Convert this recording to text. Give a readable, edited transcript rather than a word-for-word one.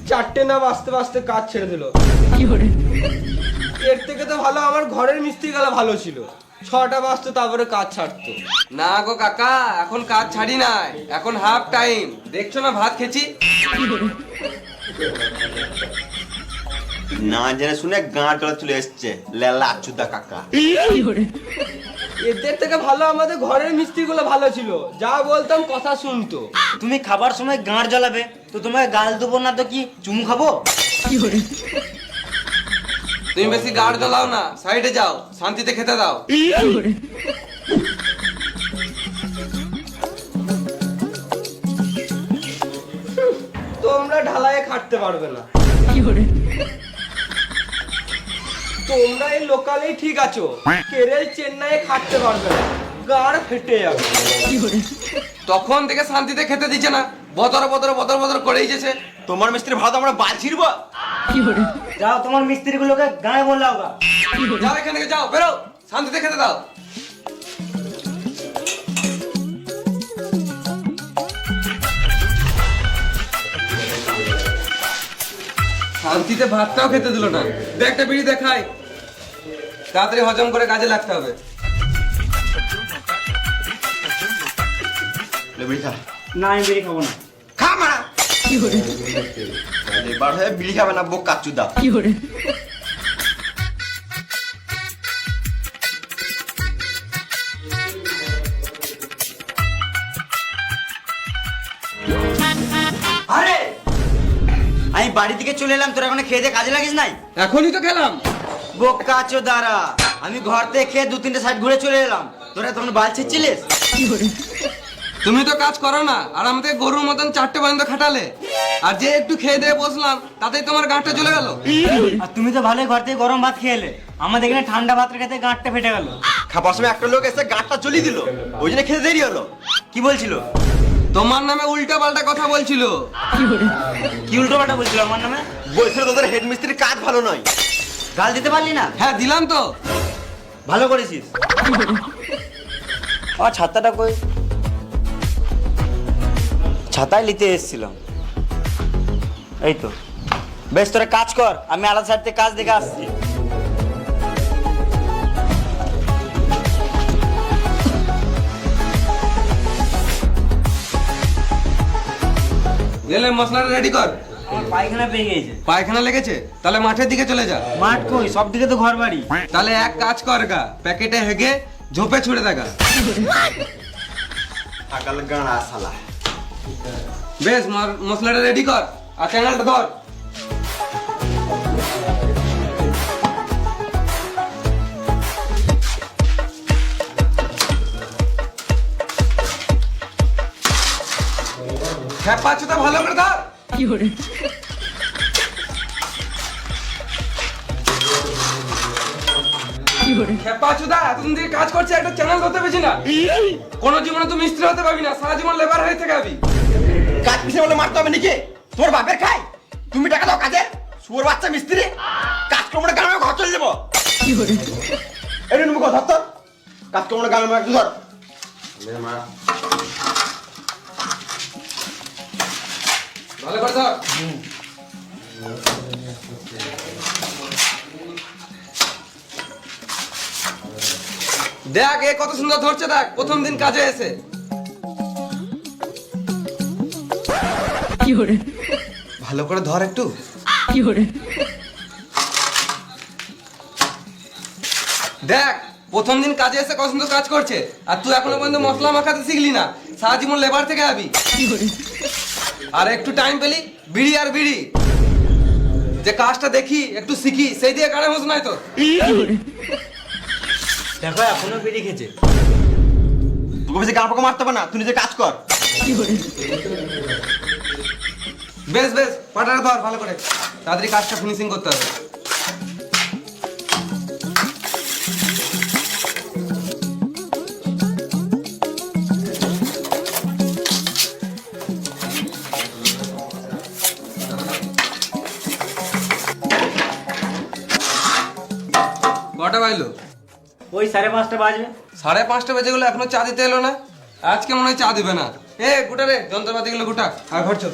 4টে না বাজতে বাজতে কাজ ছেড়ে দিল। এর থেকে তো ভালো আমার ঘরের মিস্ত্রি গেলা ভালো ছিল, 6টা বাজতো তারপরে কাজ ছাড়তো। না গো কাকা, এখন কাজ ছাড়ি নাই, এখন হাফ টাইম। দেখছো না ভাত খেছি। না জেনে শুনে গাঁট গলা চলে এসছে লেলা আচুদা কাকা। এদের থেকে ভালো আমাদের ঘরের মিস্ত্রি গুলো ভালো ছিল, যা বলতাম কথা শুনতো। তুমি খাবার সময় গাঁট জ্বালাবে তো তোমায় গাল দেবো না তো কি চুমু খাবো? তুমি বেশি গাড় জ্বালাও না, সাইডে যাও, শান্তিতে খেতে দাও। তোমরা ঢালাইয়ে খাটতে পারবে না, তোমরা এই লোকালেই ঠিক আছো, কেরল চেন্নাইয়ে খাটতে পারবে না, গাড় ফেটে যাবে। তখন থেকে শান্তিতে খেতে দিচ্ছে না, বদর বদর বদর বদর করেই যেছে। তোমার মিস্ত্রি ভালো আমরা বাল ছিড়বো। যাও তোমার মিস্ত্রি গুলোকে গায়ে বললাও গা। যাও এখান থেকে, যাও, বেরো, শান্তিতে খেতে দাও। শান্তিতে ভাতটাও খেতে দিল না। দেখ একটা বিড়ি দেখাই, তাড়াতাড়ি হজম করে কাজে লাগতে হবে। বিড়ি খা। না আমি বেরিয়ে খাবো না। খা মারা। এবার হয়ে বিড়ি খাবে না বোক কাচুদা। আরে আমি বাড়ি থেকে চলে এলাম, তোরা এখন খেয়ে দিয়ে কাজে লাগিস নাই? এখনই তো খেলাম। বোকা চোদারা, আমি ঘর থেকে খেয়ে 2-3টে সাইড ঘুরে চলে এলাম, তোরা তখন বাল ছিচ্ছিলিস। তুমি তো কাজ করো না, আর আমাদের গরুর মতন 4টে পর্যন্ত খাটালে, আর যে একটু খেয়ে দিয়ে বসলাম তাতেই তোমার গাঁটটা চলে গেল। আর তুমি তো ভালোই ঘর থেকে গরম ভাত খেয়ে এলে, আমাদের এখানে ঠান্ডা ভাত খেতে গাঁটটা ফেটে গেল। খাবার সময় একটা লোক এসে গাঁটটা জ্বলিয়ে দিল, ওই জন্য খেতে দেরি হলো। কি বলছিল? তোমার নামে উল্টা পাল্টা কথা বলছিল। কি উল্টো পাল্টা বলছিল আমার নামে? বলছিল তোদের হেড মিস্ত্রির কাজ ভালো নয়। গাল দিতে পারলি না? হ্যাঁ দিলাম তো। ভালো করেছিস। আর ছাতাটা কই? ছাতায় নিতে এসেছিলাম। এই তো। বেশ, তোরা কাজ কর, আমি আলাদা সাইড থেকে কাজ দেখে আসছি। গেলে মশলাটা রেডি কর। আমার পায়খানা পেয়ে গেছে। পায়খানা লেগেছে? তাহলে মাঠের দিকে চলে যা। মাঠ কই? সব দিকে তো ঘর বাড়ি। তাহলে এক কাজ কর গা, প্যাকেটে হেগে ঝোপে ছুড়ে দেখা। আকাল গাঁড়া শালা। বেশ, মশলাটা রেডি কর আর চ্যানেলটা ধর। হ্যাঁ পাচ্ছ তো, ভালো করে ধর। খেপা চুদা, এতদিন থেকে কাজ করছে, একটা চ্যানেল ধরতে পেরেছি না। কোনো জীবনে তুই মিস্ত্রি হতে পারবি না, সারা জীবন লেবার হয়ে থেকে যাবি। কাজ পিছনে বলে মারতে হবে নাকি? তোর বাপের খাই, তুমি টাকা দাও কাজে। শুয়োর বাচ্চা মিস্ত্রি কাজ করবো না, গ্রামে ঘর চলে যাবো। এই নুমু ধর তোর কাজ করবো না, গ্রামে একটু ধর। ভালো করে ধর। দেখ এ কত সুন্দর ধরছে, দেখ প্রথম দিন কাজে এসে। ভালো করে ধর একটু। দেখ প্রথম দিন কাজে এসে কত সুন্দর কাজ করছে, আর তুই এখনো পর্যন্ত মশলা মাখাতে শিখলি না, সারা জীবন লেবার থেকে যাবি। আর একটু টাইম পেলি বিড়ি আর বিড়ি, যে কাজটা দেখি একটু শিখি, সেই দিয়ে কানে হোস নাই তো। দেখো এখনো বেরিয়ে খেয়েছে। তোকে বেশি গাঁ পোকা মারতে হবে না, তুই নিজে কাজ কর। বেশ বেশ, পাটাটা ধর ভালো করে, তাড়াতাড়ি কাজটা ফিনিশিং করতে হবে। কটা বাজলো? ওই 5:30 বাজবে। 5:30 বেজে গেলো, এখনো চা দিতে এলো না। আজকে মনে হয় চা দিবে না। এ গোটা রে, যন্ত্রপাতি গুলো গোটা আর ঘর চল।